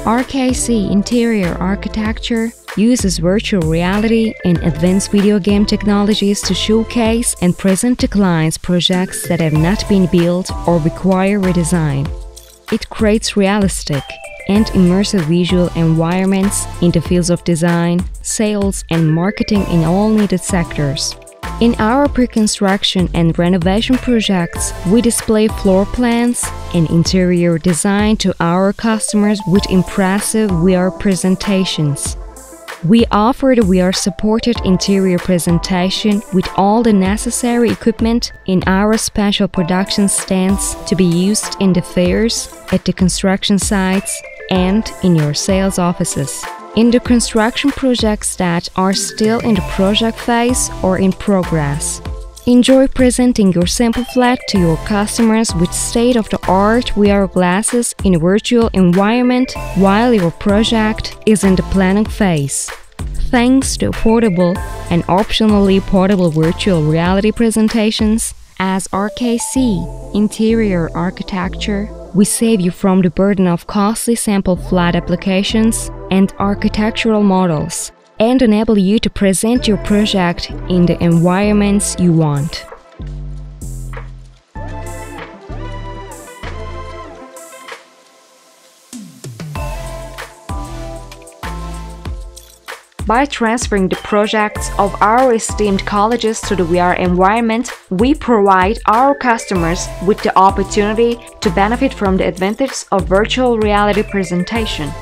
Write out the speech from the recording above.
RKC Interior Architecture uses virtual reality and advanced video game technologies to showcase and present to clients projects that have not been built or require redesign. It creates realistic and immersive visual environments in the fields of design, sales, and marketing in all needed sectors. In our pre-construction and renovation projects, we display floor plans and interior design to our customers with impressive VR presentations. We offer the VR-supported interior presentation with all the necessary equipment in our special production stands to be used in the fairs, at the construction sites, and in your sales offices. In the construction projects that are still in the project phase or in progress, enjoy presenting your sample flat to your customers with state-of-the-art VR glasses in a virtual environment while your project is in the planning phase. Thanks to affordable and optionally portable virtual reality presentations, as RKC Interior Architecture, we save you from the burden of costly sample flat applications and architectural models, and enable you to present your project in the environments you want. By transferring the projects of our esteemed colleges to the VR environment, we provide our customers with the opportunity to benefit from the advantages of virtual reality presentation.